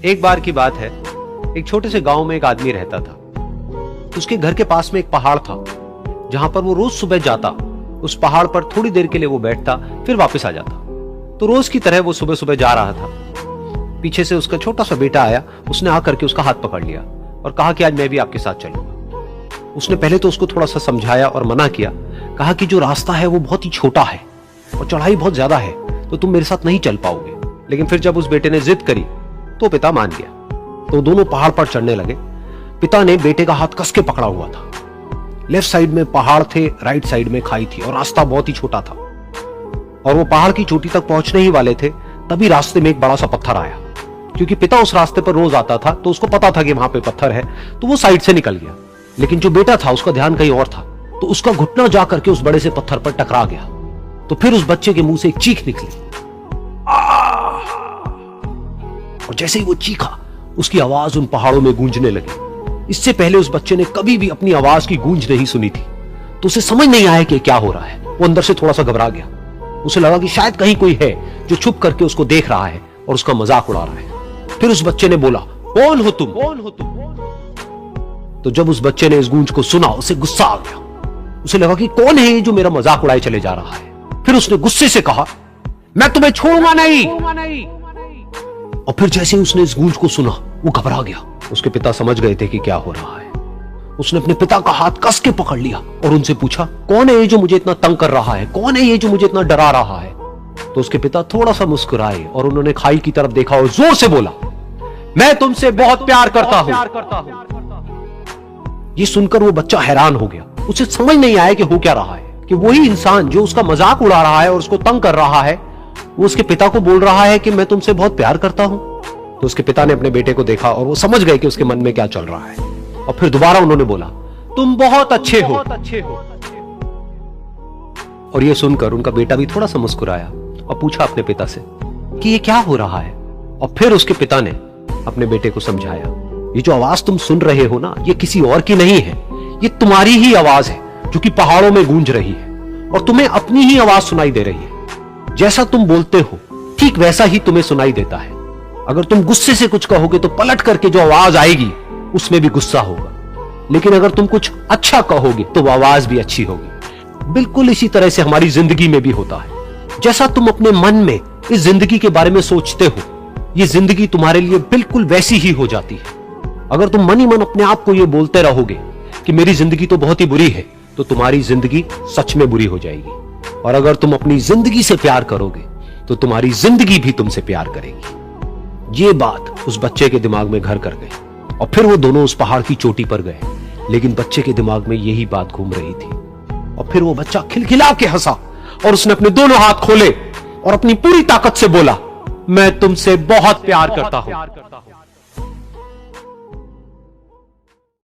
एक बार की बात है, एक छोटे से गांव में एक आदमी रहता था। उसके घर के पास में एक पहाड़ था जहां पर वो रोज सुबह जाता। उस पहाड़ पर थोड़ी देर के लिए वो बैठता, फिर वापस आ जाता। तो रोज की तरह वो सुबह सुबह जा रहा था। पीछे से उसका छोटा सा बेटा आया। उसने आकर के उसका हाथ पकड़ लिया और कहा कि आज मैं भी आपके साथ चलूंगा। उसने पहले तो उसको थोड़ा सा समझाया और मना किया। कहा कि जो रास्ता है वो बहुत ही छोटा है और चढ़ाई बहुत ज्यादा है, तो तुम मेरे साथ नहीं चल पाओगे। लेकिन फिर जब उस बेटे ने जिद करी तो पिता मान गया। तो दोनों पहाड़ पर चढ़ने लगे। पिता ने बेटे का हाथ कस के पकड़ा हुआ था। लेफ्ट साइड में पहाड़ थे, राइट साइड में खाई थी और रास्ता बहुत ही छोटा था। और वो पहाड़ की चोटी तक पहुंचने ही वाले थे, तभी रास्ते में एक बड़ा सा पत्थर आया। क्योंकि पिता उस रास्ते पर रोज आता था तो उसको पता था कि वहां पे पत्थर है, तो वो साइड से निकल गया। लेकिन जो बेटा था उसका ध्यान कहीं और था, तो उसका घुटना जाकर के उस बड़े से पत्थर पर टकरा गया। तो फिर उस बच्चे के मुंह से एक चीख निकली और जैसे ही वो चीखा, उसकी आवाज उन पहाड़ों में गूंजने लगी। इससे पहले उस बच्चे ने कभी भी अपनी आवाज की गूंज नहीं सुनी थी, तो उसे समझ नहीं आया कि क्या हो रहा है। वो अंदर से थोड़ा सा घबरा गया। उसे लगा कि शायद कहीं कोई है जो छुप करके उसको देख रहा है और उसका मजाक उड़ा रहा है। फिर उस बच्चे ने बोला, कौन हो तुम? कौन हो तुम? तो जब उस बच्चे ने इस गूंज को सुना, उसे गुस्सा आ गया। उसे लगा कि कौन है ये जो मेरा मजाक उड़ाए चले जा रहा है। फिर उसने गुस्से से कहा, मैं तुम्हें छोड़ूंगा नहीं। और फिर जैसे ही उसने इस गूंज को सुना, वो घबरा गया। उसके पिता समझ गए थे कि क्या हो रहा है। उसने अपने पिता का हाथ कस के पकड़ लिया और उनसे पूछा, कौन है ये जो मुझे इतना तंग कर रहा है? कौन है ये जो मुझे इतना डरा रहा है? तो उसके पिता थोड़ा सा मुस्कुराए और उन्होंने खाई की तरफ देखा और जोर से बोला, मैं तुमसे बहुत प्यार करता हूं। ये सुनकर वो बच्चा हैरान हो गया। उसे समझ नहीं आया कि हो क्या रहा है, कि वही इंसान जो उसका मजाक उड़ा रहा है और उसको तंग कर रहा है, वो उसके पिता को बोल रहा है कि मैं तुमसे बहुत प्यार करता हूं। तो उसके पिता ने अपने बेटे को देखा और वो समझ गए कि उसके मन में क्या चल रहा है। और फिर दोबारा उन्होंने बोला, तुम बहुत अच्छे हो। और ये सुनकर उनका बेटा भी थोड़ा सा मुस्कुराया और पूछा अपने पिता से कि ये क्या हो रहा है। और फिर उसके पिता ने अपने बेटे को समझाया, ये जो आवाज तुम सुन रहे हो ना, ये किसी और की नहीं है, ये तुम्हारी ही आवाज है जो कि पहाड़ों में गूंज रही है और तुम्हें अपनी ही आवाज सुनाई दे रही है। जैसा तुम बोलते हो ठीक वैसा ही तुम्हें सुनाई देता है। अगर तुम गुस्से से कुछ कहोगे तो पलट करके जो आवाज आएगी उसमें भी गुस्सा होगा, लेकिन अगर तुम कुछ अच्छा कहोगे तो वो आवाज भी अच्छी होगी। बिल्कुल इसी तरह से हमारी जिंदगी में भी होता है। जैसा तुम अपने मन में इस जिंदगी के बारे में सोचते हो, ये जिंदगी तुम्हारे लिए बिल्कुल वैसी ही हो जाती है। अगर तुम मन ही मन अपने आप को ये बोलते रहोगे कि मेरी जिंदगी तो बहुत ही बुरी है, तो तुम्हारी जिंदगी सच में बुरी हो जाएगी। और अगर तुम अपनी जिंदगी से प्यार करोगे तो तुम्हारी जिंदगी भी तुमसे प्यार करेगी। ये बात उस बच्चे के दिमाग में घर कर गई और फिर वो दोनों उस पहाड़ की चोटी पर गए। लेकिन बच्चे के दिमाग में यही बात घूम रही थी। और फिर वो बच्चा खिलखिला के हंसा और उसने अपने दोनों हाथ खोले और अपनी पूरी ताकत से बोला, मैं तुमसे बहुत प्यार करता हूं।